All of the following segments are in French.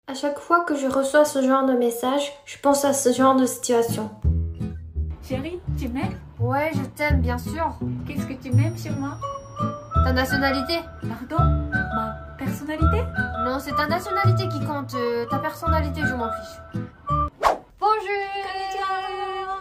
À chaque fois que je reçois ce genre de message, je pense à ce genre de situation. Chérie, tu m'aimes? Ouais, je t'aime, bien sûr. Qu'est-ce que tu m'aimes sur moi? Ta nationalité? Pardon? Ma personnalité? Non, c'est ta nationalité qui compte. Ta personnalité, je m'en fiche. Bonjour!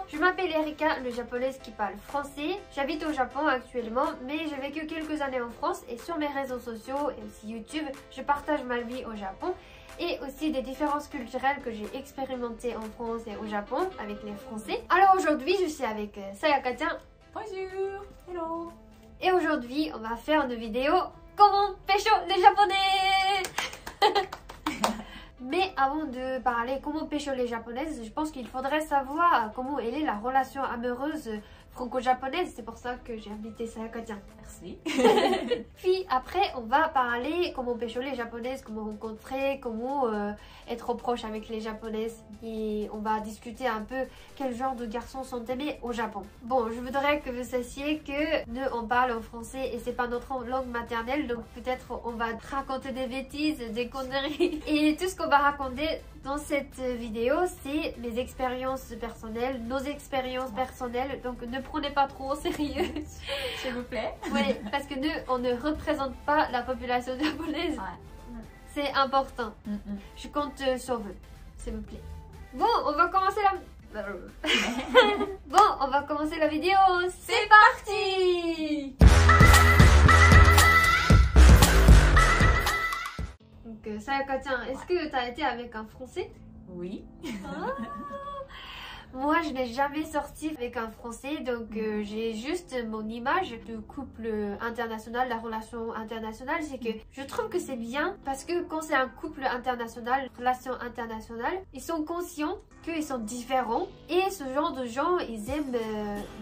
Je m'appelle Erika, le japonaise qui parle français. J'habite au Japon actuellement, mais j'ai vécu quelques années en France et sur mes réseaux sociaux et aussi YouTube, je partage ma vie au Japon et aussi des différences culturelles que j'ai expérimentées en France et au Japon avec les Français. Alors aujourd'hui, je suis avec Sayaka-chan. Bonjour! Hello! Et aujourd'hui, on va faire une vidéo comment pécho les Japonais. Mais avant de parler comment pécho les Japonaises, je pense qu'il faudrait savoir comment elle est la relation amoureuse franco-japonaise. C'est pour ça que j'ai invité Sayaka-chan. Merci. Puis après, on va parler comment pécho les Japonaises, comment rencontrer, comment être proche avec les Japonaises. Et on va discuter un peu quel genre de garçons sont aimés au Japon. Bon, je voudrais que vous sachiez que nous, on parle en français et c'est pas notre langue maternelle. Donc peut-être on va raconter des bêtises, des conneries. Et tout ce qu'on va raconter dans cette vidéo, c'est mes expériences personnelles, nos expériences personnelles. Donc ne prenez pas trop au sérieux. S'il vous plaît. Oui, parce que nous, on ne représente pas la population japonaise. Ouais. C'est important. Je compte sur vous, s'il vous plaît. Bon, on va commencer la... Bon, on va commencer la vidéo. C'est parti! Donc, Sayaka-chan, est-ce que tu as été avec un Français? Oui. Ah. Moi, je n'ai jamais sorti avec un Français, donc j'ai juste mon image de couple international, la relation internationale. C'est que je trouve que c'est bien parce que quand c'est un couple international, relation internationale, ils sont conscients qu'ils sont différents et ce genre de gens, ils aiment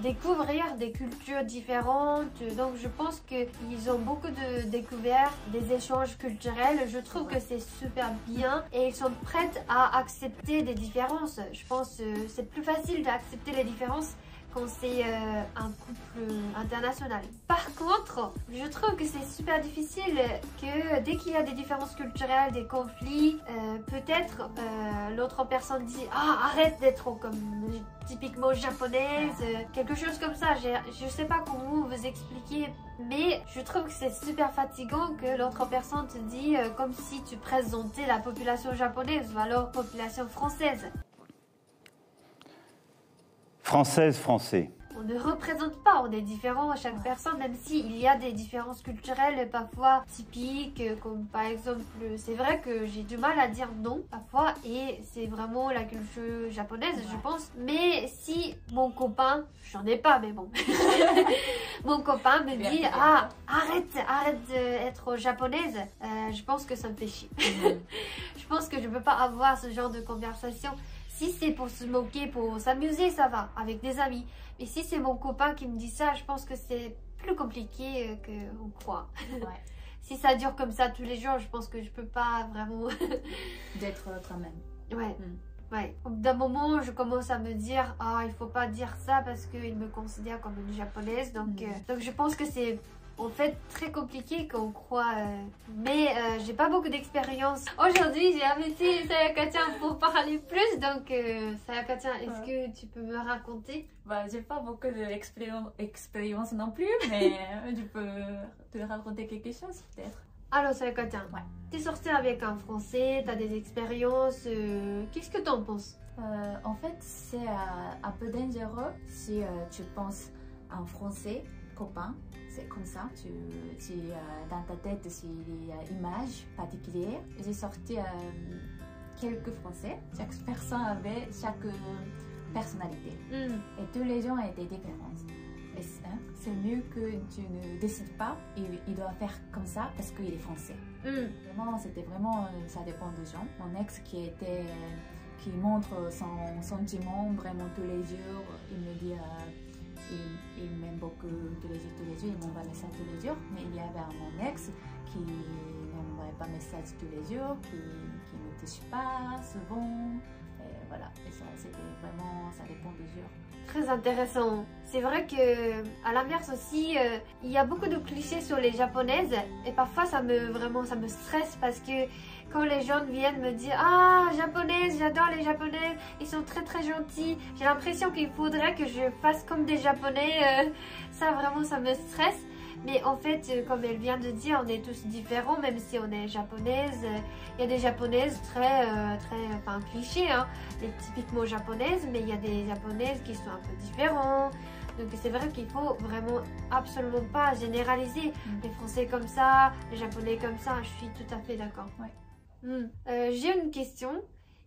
découvrir des cultures différentes. Donc je pense qu'ils ont beaucoup de découvertes, des échanges culturels. Je trouve que c'est super bien et ils sont prêts à accepter des différences. Je pense que c'est plus facile d'accepter les différences quand c'est un couple international. Par contre, je trouve que c'est super difficile que dès qu'il y a des différences culturelles, des conflits, peut-être l'autre personne dit « Ah, arrête d'être comme typiquement japonaise », quelque chose comme ça. Je sais pas comment vous expliquer, mais je trouve que c'est super fatigant que l'autre personne te dit comme si tu présentais la population japonaise ou alors population française. Française, français. On ne représente pas, on est différent chaque personne, même s'il y a des différences culturelles parfois typiques, comme par exemple, c'est vrai que j'ai du mal à dire non parfois, et c'est vraiment la culture japonaise, je pense. Mais si mon copain, j'en ai pas, mais bon, mon copain me dit, ah, arrête d'être japonaise, je pense que ça me fait chier. Je pense que je peux pas avoir ce genre de conversation. Si c'est pour se moquer, pour s'amuser, ça va, avec des amis. Mais si c'est mon copain qui me dit ça, je pense que c'est plus compliqué qu'on croit. Ouais. Si ça dure comme ça tous les jours, je pense que je peux pas vraiment... D'être toi-même. Ouais. Ouais. Au bout d'un moment, je commence à me dire, ah, il faut pas dire ça parce qu'il me considère comme une japonaise. Donc je pense que c'est... En fait, très compliqué qu'on croit, mais j'ai pas beaucoup d'expérience. Aujourd'hui, j'ai invité Sayaka-chan pour parler plus, donc Sayaka-chan, est-ce que tu peux me raconter? Bah, j'ai pas beaucoup d'expérience non plus, mais je peux te raconter quelque chose peut-être. Alors Sayaka-chan, t'es sortie avec un Français, t'as des expériences, qu'est-ce que t'en penses? En fait, c'est un peu dangereux si tu penses en français copain. C'est comme ça, dans ta tête, c'est une image particulière. J'ai sorti quelques Français, chaque personne avait chaque personnalité. Et tous les gens étaient différents. C'est mieux que tu ne décides pas, il doit faire comme ça parce qu'il est français. Vraiment, c'était vraiment, ça dépend des gens. Mon ex qui montre son sentiment vraiment tous les jours, il me dit... il m'aime beaucoup tous les jours, il m'envoie des messages tous les jours. Mais il y avait mon ex qui n'envoyait pas de messages tous les jours, qui ne me touche pas souvent. voilà, et ça, c'était vraiment, ça dépend des jours. Très intéressant. C'est vrai que à l'inverse aussi, il y a beaucoup de clichés sur les japonaises et parfois ça me stresse parce que quand les gens viennent me dire ah japonaises, j'adore les japonaises, ils sont très très gentils. J'ai l'impression qu'il faudrait que je fasse comme des japonais. Ça vraiment ça me stresse. Mais en fait, comme elle vient de dire, on est tous différents, même si on est japonaise. Il y a des japonaises enfin clichés, hein, les typiquement japonaises, mais il y a des japonaises qui sont un peu différents. Donc c'est vrai qu'il faut vraiment absolument pas généraliser. Les Français comme ça, les Japonais comme ça, je suis tout à fait d'accord. Ouais. J'ai une question.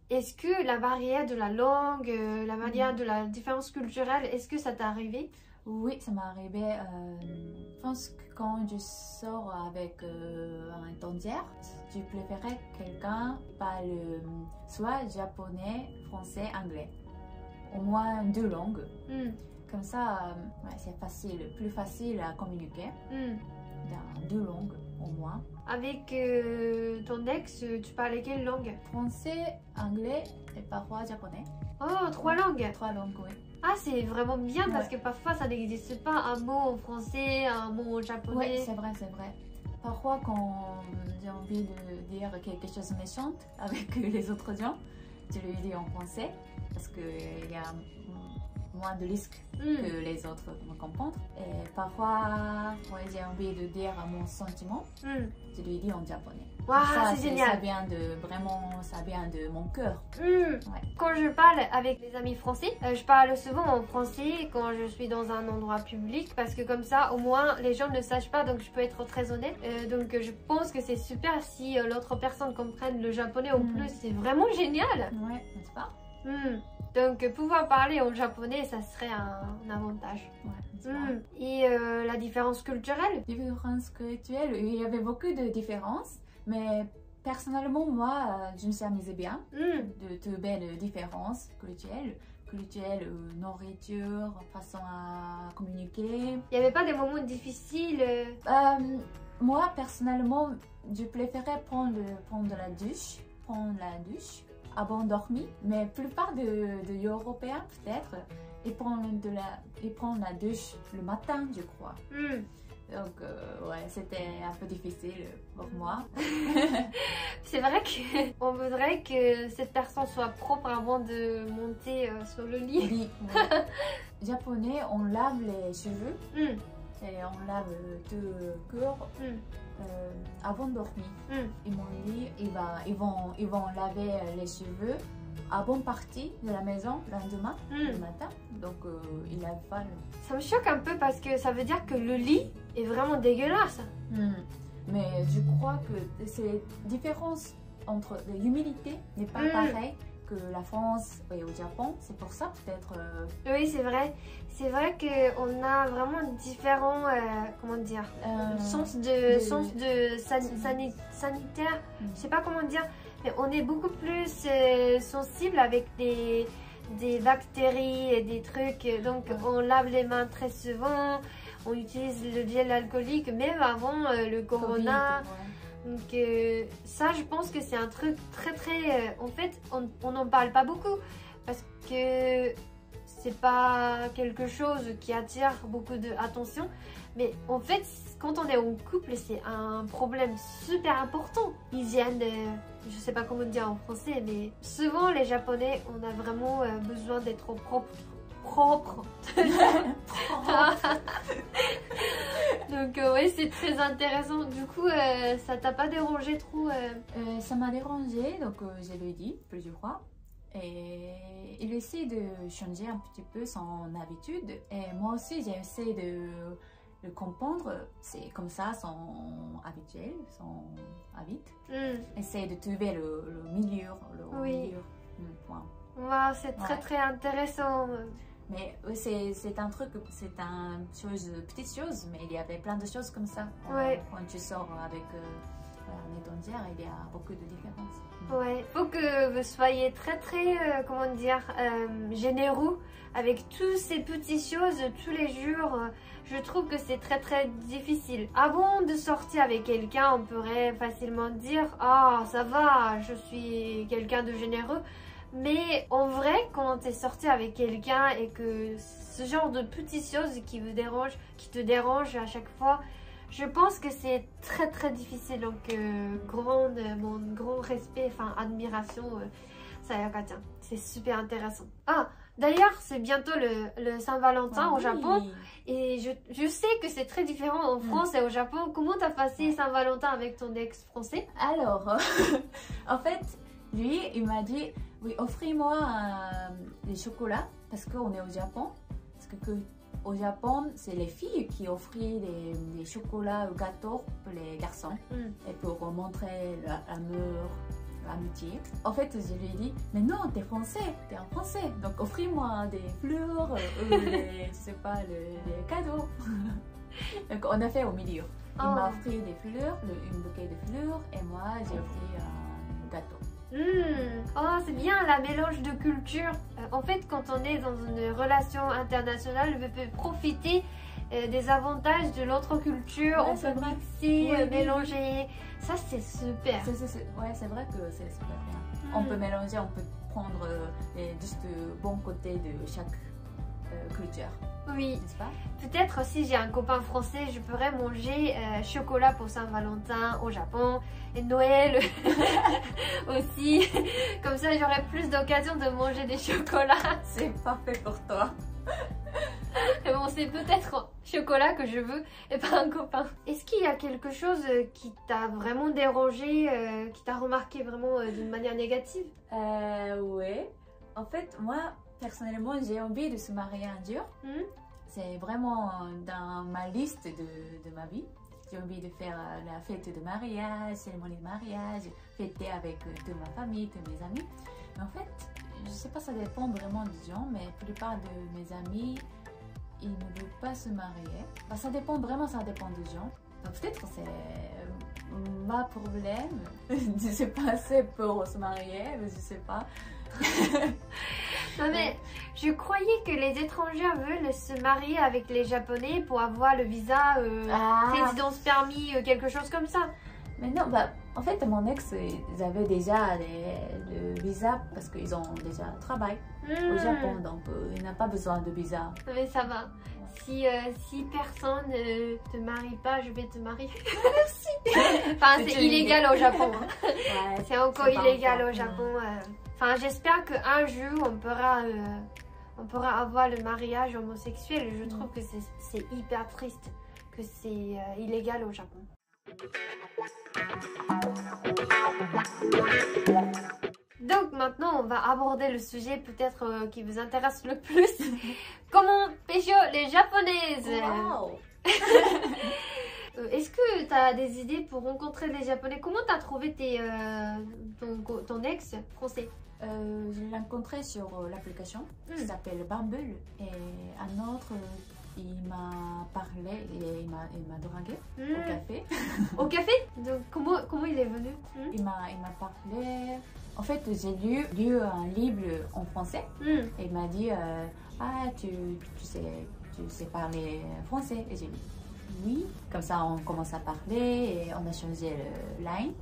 Est-ce que la barrière de la langue, la barrière de la différence culturelle, est-ce que ça t'est arrivé? Oui, ça m'est arrivé. Je pense que quand je sors avec un étrangère, je préférais quelqu'un qui parle soit japonais, français, anglais. Au moins 2 langues. Comme ça, c'est facile, plus facile à communiquer dans 2 langues au moins. Avec ton ex, tu parlais quelle langue? Français, anglais et parfois japonais. Oh, 3 langues! 3 langues, oui. Ah, c'est vraiment bien parce que parfois ça n'existe pas un mot en français, un mot en japonais. Oui, c'est vrai, c'est vrai. Parfois, quand j'ai envie de dire quelque chose de méchant avec les autres gens, je le dis en français parce qu'il y a moins de risques que les autres me comprennent. Et parfois, j'ai envie de dire mon sentiment, je lui dis en japonais. Waouh, c'est génial! Ça vient de mon cœur. Quand je parle avec les amis français, je parle souvent en français quand je suis dans un endroit public parce que comme ça, au moins, les gens ne sachent pas, donc je peux être très honnête. Donc je pense que c'est super si l'autre personne comprenne le japonais en plus, c'est vraiment génial! Ouais, n'est-ce pas? Donc pouvoir parler en japonais, ça serait un avantage. Et la différence culturelle? Différence culturelle, il y avait beaucoup de différences, mais personnellement, moi, je me suis amusée bien de belles différences culturelles, nourriture, façon à communiquer. Il n'y avait pas des moments difficiles? Moi, personnellement, je préférais prendre la douche avant de dormir, mais la plupart des Européens peut-être ils prennent la douche le matin, je crois. Donc c'était un peu difficile pour moi. C'est vrai qu'on voudrait que cette personne soit propre avant de monter sur le lit. Oui, ouais. Japonais, on lave les cheveux et on lave tout le corps avant de dormir. Ils m'ont dit ils vont laver les cheveux avant de partir de la maison le lendemain, le matin. Donc ils lavent pas Ça me choque un peu parce que ça veut dire que le lit est vraiment dégueulasse. Mais je crois que ces différences entre l'humidité n'est pas pareille que la France et au Japon. C'est pour ça peut-être... Oui, c'est vrai. C'est vrai qu'on a vraiment différents, comment dire, sens de sanitaire. Je sais pas comment dire, mais on est beaucoup plus sensible avec des bactéries et des trucs. Donc on lave les mains très souvent. On utilise le gel alcoolique même avant le corona. Donc ça, je pense que c'est un truc très en fait, on n'en parle pas beaucoup parce que c'est pas quelque chose qui attire beaucoup d'attention. Mais en fait, quand on est en couple, c'est un problème super important. Hygiène, je sais pas comment dire en français, mais souvent les Japonais, on a vraiment besoin d'être propre. Donc oui, c'est très intéressant. Du coup, ça t'a pas dérangé trop? Ça m'a dérangé, donc je lui ai dit plusieurs fois. Et il essaie de changer un petit peu son habitude. Et moi aussi, j'ai essayé de le comprendre. C'est comme ça, son habituel, son habit. Essayer de trouver le milieu, point. Wow, c'est très intéressant. Mais c'est un truc, c'est une petite chose, mais il y avait plein de choses comme ça. Quand tu sors avec un étrangère, il y a beaucoup de différences. Ouais, faut que vous soyez très comment dire, généreux avec toutes ces petites choses tous les jours. Je trouve que c'est très difficile. Avant de sortir avec quelqu'un, on pourrait facilement dire « Ah, ça va, je suis quelqu'un de généreux ». Mais en vrai, quand tu es sorti avec quelqu'un et que ce genre de petites choses qui te dérangent à chaque fois, je pense que c'est très très difficile. Donc, mon grand respect, enfin admiration, Sayaka-chan. C'est super intéressant. Ah, d'ailleurs, c'est bientôt le Saint-Valentin au Japon. Et je sais que c'est très différent en France et au Japon. Comment t'as passé Saint-Valentin avec ton ex français? Alors, en fait, lui, il m'a dit, oui, offrez-moi des chocolats parce qu'on est au Japon. Parce que au Japon, c'est les filles qui offrent des chocolats ou gâteaux pour les garçons. Et pour montrer l'amour, l'amitié. En fait, je lui ai dit, mais non, t'es français, t'es un français. Donc, offrez-moi des fleurs ou je sais pas, les cadeaux. Donc, on a fait au milieu. Il m'a offert des fleurs, une bouquet de fleurs, et moi, j'ai offert un gâteau. Oh, c'est bien la mélange de cultures. En fait, quand on est dans une relation internationale, on peut profiter des avantages de l'autre culture. Ouais, on peut mixer, mélanger. Ça, c'est super. Ouais, c'est vrai que c'est super bien. On peut mélanger, on peut prendre juste le bon côté de chaque culture. Oui, n'est-ce pas? Peut-être si j'ai un copain français, je pourrais manger chocolat pour Saint-Valentin au Japon et Noël aussi. Comme ça, j'aurai plus d'occasion de manger des chocolats. C'est parfait pour toi. Mais bon, c'est peut-être chocolat que je veux et pas un copain. Est-ce qu'il y a quelque chose qui t'a vraiment dérangé, qui t'a remarqué vraiment d'une manière négative? Ouais. En fait, moi, personnellement, j'ai envie de se marier un jour. C'est vraiment dans ma liste de ma vie. J'ai envie de faire la fête de mariage, cérémonie de mariage, fêter avec toute ma famille, tous mes amis. Mais en fait, je sais pas, ça dépend vraiment des gens, mais la plupart de mes amis, ils ne veulent pas se marier. Bah, ça dépend vraiment, ça dépend des gens. Donc peut-être que c'est ma problème de se passer pour se marier, mais je sais pas. Non mais je croyais que les étrangers veulent se marier avec les Japonais pour avoir le visa résidence permis, quelque chose comme ça. Mais non, bah, en fait, mon ex, ils avaient déjà le visa parce qu'ils ont déjà travail au Japon, donc il n'a pas besoin de visa. Mais ça va. Si personne ne te marie pas, je vais te marier. Enfin, c'est illégal au Japon. Ouais, c'est encore illégal au Japon. Enfin, j'espère qu'un jour, on pourra avoir le mariage homosexuel. Je trouve que c'est hyper triste que c'est illégal au Japon. Donc maintenant, on va aborder le sujet peut-être qui vous intéresse le plus. Comment pécho les japonaises? Wow. Est-ce que tu as des idées pour rencontrer les japonais? Comment tu as trouvé ton ex français? Je l'ai rencontré sur l'application qui s'appelle Bumble et un autre il m'a parlé et il m'a dragué au café. Au café? Donc comment il est venu? Il m'a parlé. En fait, j'ai lu un livre en français et il m'a dit ah tu sais parler français? Et j'ai dit oui. Comme ça on commence à parler et on a changé le line.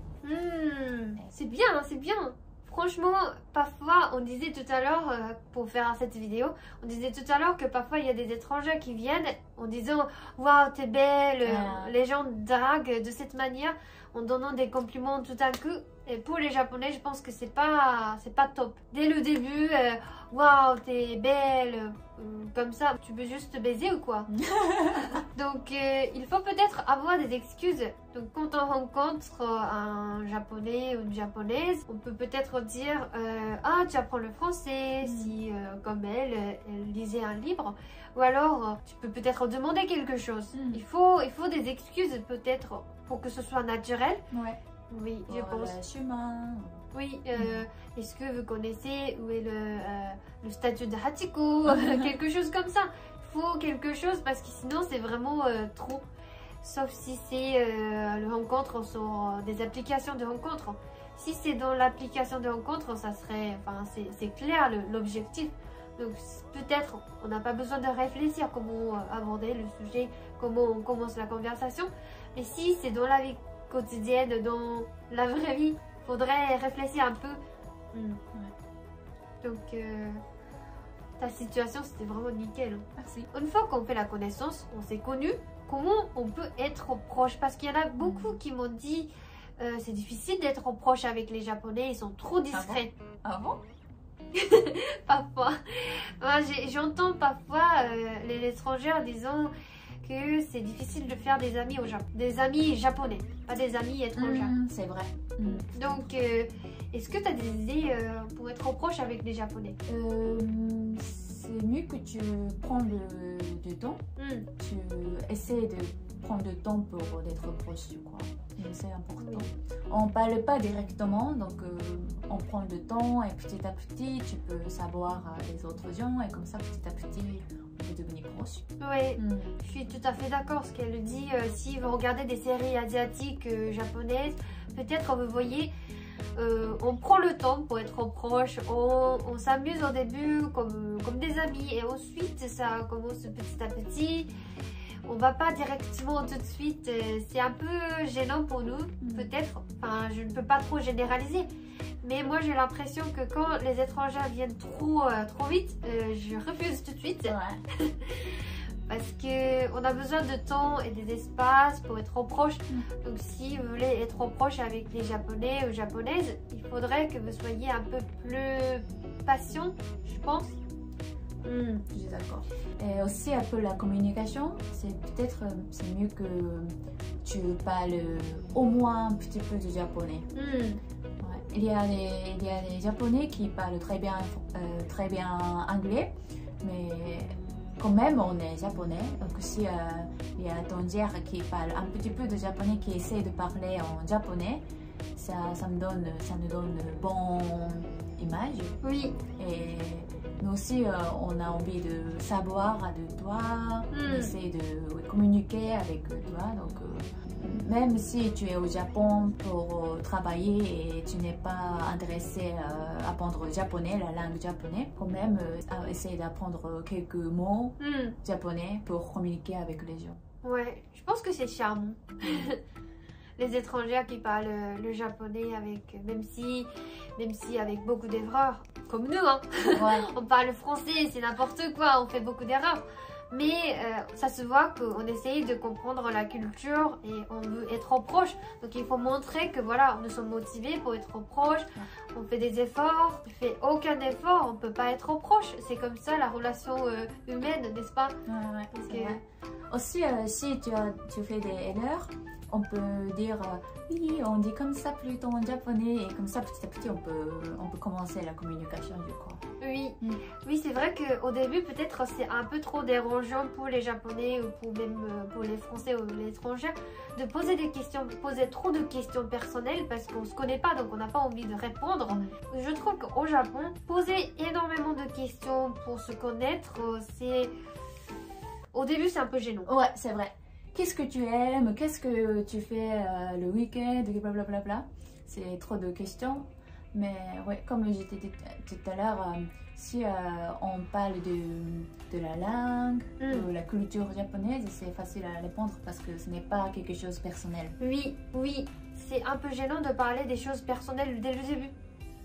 C'est bien, c'est bien. Franchement, parfois, on disait tout à l'heure, pour faire cette vidéo, on disait tout à l'heure que parfois il y a des étrangers qui viennent en disant « Waouh, t'es belle !» Les gens draguent de cette manière en donnant des compliments tout à coup. Et pour les Japonais, je pense que c'est pas top. Dès le début, « Waouh, t'es belle !» Comme ça, tu veux juste te baiser ou quoi? Donc, il faut peut-être avoir des excuses. Donc, quand on rencontre un Japonais ou une Japonaise, on peut peut-être dire ah, tu apprends le français, si comme elle lisait un livre. Ou alors, tu peux peut-être demander quelque chose. Il faut des excuses peut-être pour que ce soit naturel. Ouais. Oui, je pense. Le chemin. Oui, est-ce que vous connaissez où est le statut de Hachiko? Quelque chose comme ça. Il faut quelque chose parce que sinon c'est vraiment trop. Sauf si c'est le rencontre sur des applications de rencontre. Si c'est dans l'application de rencontre, ça serait, enfin c'est clair l'objectif. Donc peut-être on n'a pas besoin de réfléchir comment aborder le sujet, comment on commence la conversation. Mais si c'est dans la vie quotidienne, dans la vraie vie, faudrait réfléchir un peu. Donc, ta situation, c'était vraiment nickel. Hein. Merci. Une fois qu'on fait la connaissance, on s'est connu, comment on peut être proche? Parce qu'il y en a beaucoup qui m'ont dit c'est difficile d'être proche avec les Japonais, ils sont trop discrets. Ah bon? Parfois. Moi, j'entends parfois les étrangers disant que c'est difficile de faire des amis au Japon. Des amis japonais, pas des amis étrangers. C'est vrai. Donc, est-ce que tu as des idées pour être proche avec les Japonais? C'est mieux que tu prends du temps. Tu essaies de prendre du temps pour être proche, je crois. C'est important. Oui. On parle pas directement, donc on prend du temps et petit à petit, tu peux savoir les autres gens et comme ça, petit à petit, on peut devenir proche. Oui, je suis tout à fait d'accord. Ce qu'elle dit, si vous regardez des séries asiatiques, japonaises, peut-être vous voyez, on prend le temps pour être proche, on s'amuse au début comme des amis et ensuite ça commence petit à petit. On va pas directement tout de suite, c'est un peu gênant pour nous, peut-être. Enfin, je ne peux pas trop généraliser, mais moi j'ai l'impression que quand les étrangers viennent trop vite, je refuse tout de suite. Ouais. Parce qu'on a besoin de temps et des espaces pour être proche. Donc si vous voulez être proche avec les Japonais ou Japonaises, il faudrait que vous soyez un peu plus patient, je pense. Je suis d'accord. Et aussi un peu la communication, c'est mieux que tu parles au moins un petit peu de japonais. Ouais. Il y a des japonais qui parlent très bien anglais, mais quand même on est japonais. Donc si il y a ton gère qui parle un petit peu de japonais, qui essaie de parler en japonais, ça nous donne une bonne image. Oui. Et nous aussi, on a envie de savoir de toi, on essaie de communiquer avec toi. Donc, même si tu es au Japon pour travailler et tu n'es pas intéressé à apprendre le japonais, la langue japonaise, quand même, essaie d'apprendre quelques mots japonais pour communiquer avec les gens. Ouais, je pense que c'est charmant. Les étrangers qui parlent le japonais même si avec beaucoup d'erreurs, comme nous, hein. Ouais. On parle français, c'est n'importe quoi, on fait beaucoup d'erreurs. Mais ça se voit qu'on essaye de comprendre la culture et on veut être proche. Donc il faut montrer que voilà, nous sommes motivés pour être proche. On fait des efforts. On fait aucun effort, on ne peut pas être proche. C'est comme ça la relation humaine, n'est-ce pas? Ouais, parce que... Aussi, si tu fais des erreurs, on peut dire oui, on dit comme ça plutôt en japonais et comme ça petit à petit on peut commencer la communication, je crois. Oui, oui, c'est vrai qu'au début peut-être c'est un peu trop dérangeant pour les Japonais ou pour les Français ou les étrangers de poser des questions, poser trop de questions personnelles parce qu'on se connaît pas, donc on n'a pas envie de répondre. Je trouve qu'au Japon, poser énormément de questions pour se connaître, au début c'est un peu gênant. Ouais, c'est vrai. Qu'est-ce que tu aimes? Qu'est-ce que tu fais le week-end? Blablabla. C'est trop de questions. Mais ouais, comme je t'ai dit tout à l'heure, si on parle de la langue, de la culture japonaise, c'est facile à répondre parce que ce n'est pas quelque chose de personnel. Oui, oui. C'est un peu gênant de parler des choses personnelles dès le début.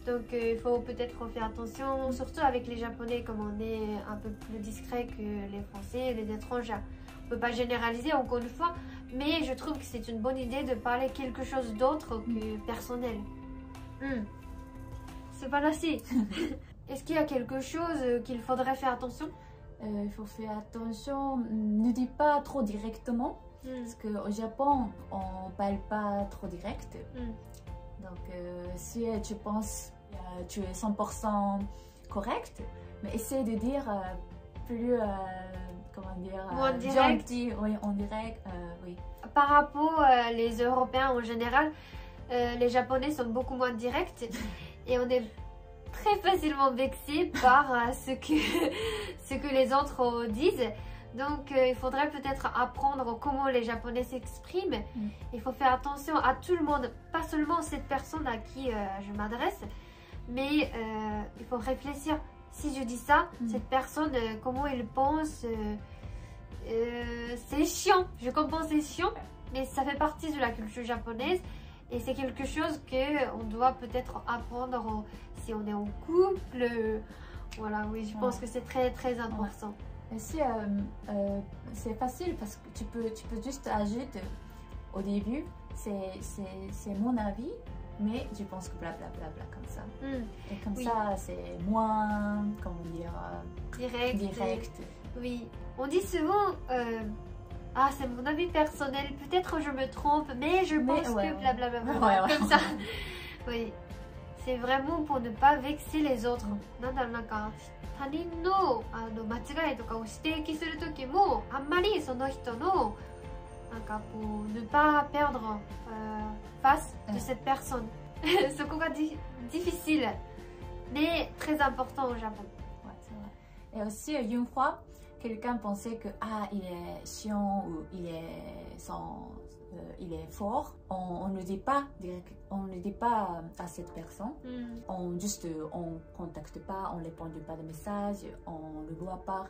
Donc il faut peut-être faire attention, surtout avec les Japonais, comme on est un peu plus discret que les Français et les étrangers. On ne peut pas généraliser encore une fois, mais je trouve que c'est une bonne idée de parler quelque chose d'autre que personnel. C'est pas assez. Est-ce qu'il y a quelque chose qu'il faudrait faire attention? Il faut faire attention, ne dis pas trop directement, parce qu'au Japon, on ne parle pas trop direct. Donc si tu penses que tu es 100% correct, mais essaie de dire plus... comment dire, gentil, oui, en direct, oui. Par rapport les Européens en général, les Japonais sont beaucoup moins directs et on est très facilement vexé par ce que les autres disent. Donc il faudrait peut-être apprendre comment les Japonais s'expriment. Il faut faire attention à tout le monde, pas seulement cette personne à qui je m'adresse, mais il faut réfléchir. Si je dis ça, cette personne, comment elle pense, c'est chiant. Je comprends, c'est chiant, mais ça fait partie de la culture japonaise. Et c'est quelque chose qu'on doit peut-être apprendre si on est en couple. Voilà, oui, je pense que c'est très très important. Aussi, c'est facile parce que tu peux juste ajouter au début, c'est mon avis, mais je pense que blablabla comme ça. Et comme ça, c'est moins, comment dire, direct. Oui, on dit souvent, ah c'est mon avis personnel, peut-être je me trompe, mais je pense que blablabla, comme ça. Oui, c'est vraiment pour ne pas vexer les autres. 他人の間違いとかを指摘する時もあんまりその人のなんかこう ne pas perdre face de cette personne. そこがdifficile mais très important au Japon. Ouais, c'est vrai. Et aussi une fois quelqu'un pensait que il est chiant ou il est fort, on ne dit pas à cette personne. On contacte pas, on ne répond pas de messages, on ne voit pas.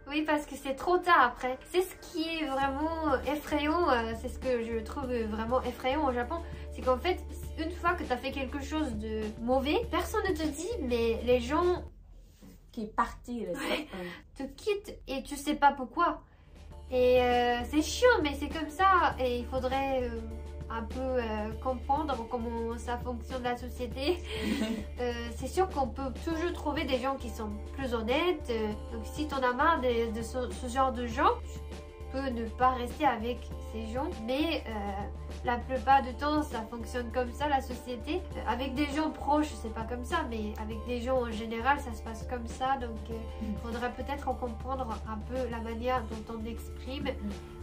Oui, parce que c'est trop tard après. C'est ce qui est vraiment effrayant, c'est ce que je trouve vraiment effrayant au Japon. C'est qu'en fait, une fois que tu as fait quelque chose de mauvais, personne ne te dit, mais les gens qui est parti te quittent et tu sais pas pourquoi. Et c'est chiant, mais c'est comme ça. Et il faudrait un peu comprendre comment ça fonctionne la société. C'est sûr qu'on peut toujours trouver des gens qui sont plus honnêtes. Donc si tu en as marre de ce genre de gens, tu peux ne pas rester avec ces gens. Mais la plupart du temps, ça fonctionne comme ça, la société. Avec des gens proches, c'est pas comme ça, mais avec des gens en général, ça se passe comme ça. Donc il faudrait peut-être comprendre un peu la manière dont on exprime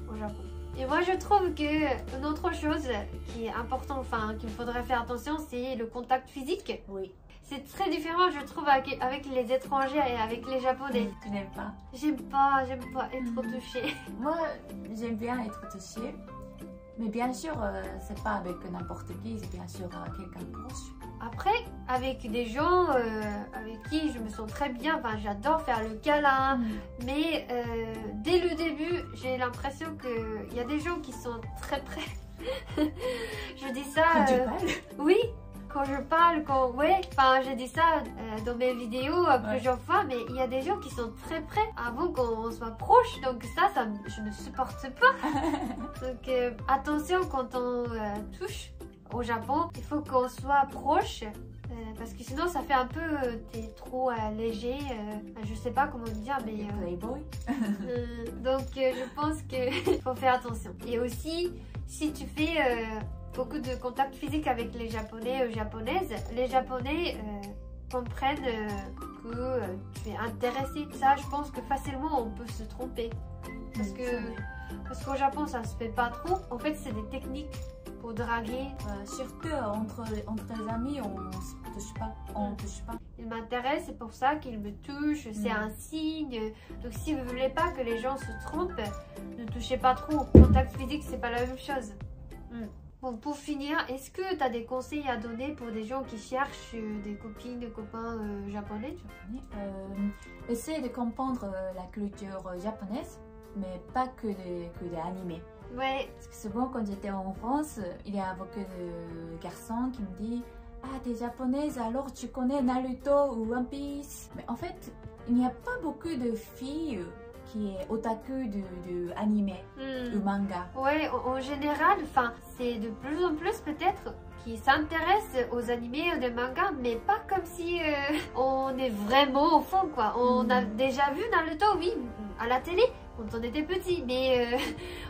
au Japon. Et moi, je trouve qu'une autre chose qui est importante, enfin, qu'il faudrait faire attention, c'est le contact physique. Oui. C'est très différent, je trouve, avec les étrangers et avec les Japonais. Tu n'aimes pas? J'aime pas être touchée. Moi, j'aime bien être touchée. Mais bien sûr, c'est pas avec n'importe qui, c'est bien sûr quelqu'un de proche. Après, avec des gens avec qui je me sens très bien, enfin, j'adore faire le câlin, mais dès le début, j'ai l'impression qu'il y a des gens qui sont très près. Je dis ça... Quand tu parles? Oui, quand je parle, j'ai dit ça dans mes vidéos plusieurs fois, mais il y a des gens qui sont très près avant qu'on soit proche, donc ça je ne supporte pas. Donc attention quand on touche au Japon, il faut qu'on soit proche. Parce que sinon ça fait un peu t'es trop léger, je sais pas comment dire, mais playboy. donc je pense qu'il faut faire attention. Et aussi si tu fais beaucoup de contact physique avec les Japonais ou Japonaises, les Japonais comprennent que tu es intéressé. Ça, je pense que facilement on peut se tromper. Parce qu'au Japon, ça se fait pas trop. En fait, c'est des techniques pour draguer. Surtout entre les amis, on ne touche pas. Il m'intéresse, c'est pour ça qu'il me touche. C'est un signe. Donc, si vous voulez pas que les gens se trompent, ne touchez pas trop. Contact physique, c'est pas la même chose. Bon, pour finir, est-ce que tu as des conseils à donner pour des gens qui cherchent des copines, des copains japonais? Essaye de comprendre la culture japonaise, mais pas que des animés. Ouais. Parce que souvent, quand j'étais en France, il y a beaucoup de garçons qui me disent « Ah, t'es japonaise, alors tu connais Naruto ou One Piece ?» Mais en fait, il n'y a pas beaucoup de filles qui est otaku de animé ou manga. Ouais, en général, c'est de plus en plus peut-être qui s'intéressent aux animés ou des mangas, mais pas comme si on est vraiment au fond, quoi. On a déjà vu Naruto, oui, à la télé, quand on était petit, mais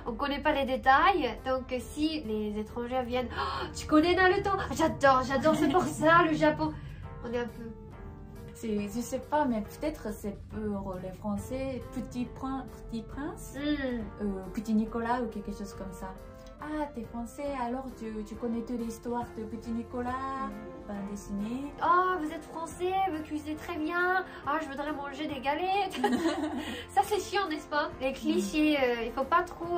on connaît pas les détails. Donc si les étrangers viennent, oh, tu connais Naruto? J'adore, c'est pour ça le Japon. On est un peu... Je sais pas, mais peut-être c'est pour les Français, Petit Prince, Petit Nicolas ou quelque chose comme ça. Ah, t'es français, alors tu connais toute l'histoire de Petit Nicolas, bande dessinée. Oh, vous êtes français, vous cuisez très bien. Ah, je voudrais manger des galettes. Ça, c'est chiant, n'est-ce pas? Les clichés, il faut pas trop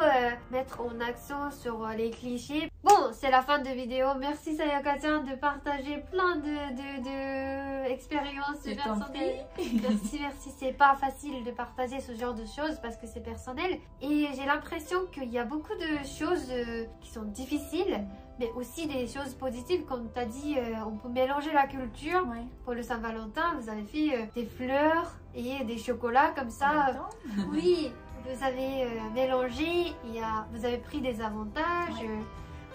mettre en accent sur les clichés. Bon, c'est la fin de la vidéo. Merci Sayaka-chan de partager plein de expérience Je t'en personnelle. prie. Merci. C'est pas facile de partager ce genre de choses parce que c'est personnel. Et j'ai l'impression qu'il y a beaucoup de choses qui sont difficiles, mais aussi des choses positives. Comme tu as dit, on peut mélanger la culture. Ouais. Pour le Saint-Valentin, vous avez fait des fleurs et des chocolats comme ça. Attends. Oui, vous avez mélangé, vous avez pris des avantages. Ouais.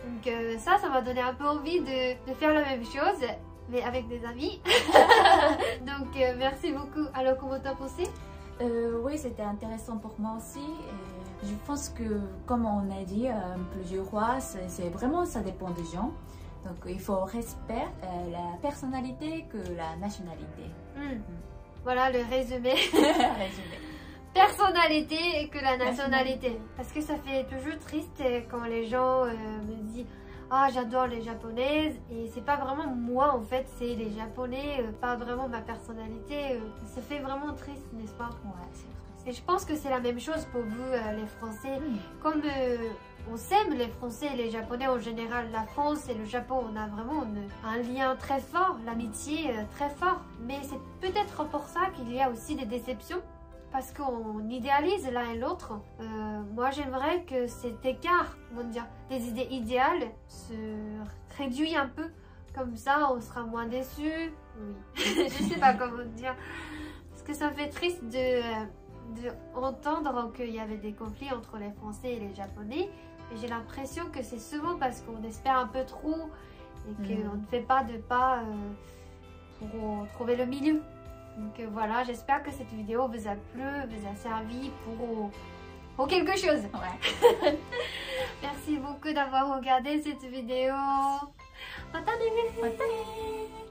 Donc ça m'a donné un peu envie de faire la même chose, mais avec des amis. Donc merci beaucoup. Alors comment t'as pensé? Oui, c'était intéressant pour moi aussi. Et je pense que, comme on a dit plusieurs fois, c'est vraiment, ça dépend des gens. Donc il faut respecter la personnalité que la nationalité. Voilà le résumé. Résumé. Personnalité et que la nationalité. Parce que ça fait toujours triste quand les gens me disent ah j'adore les japonaises et c'est pas vraiment moi en fait, c'est les japonais, pas vraiment ma personnalité. Ça fait vraiment triste, n'est-ce pas? Ouais, c'est vrai. Et je pense que c'est la même chose pour vous les Français. Comme on s'aime les Français et les Japonais en général, la France et le Japon, on a vraiment un lien très fort, l'amitié très fort. Mais c'est peut-être pour ça qu'il y a aussi des déceptions. Parce qu'on idéalise l'un et l'autre. Moi, j'aimerais que cet écart, comment dire, des idées idéales se réduit un peu. Comme ça, on sera moins déçus. Oui, je sais pas comment dire. Parce que ça me fait triste de entendre qu'il y avait des conflits entre les Français et les Japonais. Et j'ai l'impression que c'est souvent parce qu'on espère un peu trop et qu'on ne fait pas de pas pour trouver le milieu. Donc voilà, j'espère que cette vidéo vous a plu, vous a servi pour quelque chose. Ouais. Merci beaucoup d'avoir regardé cette vidéo. Matane! Matane.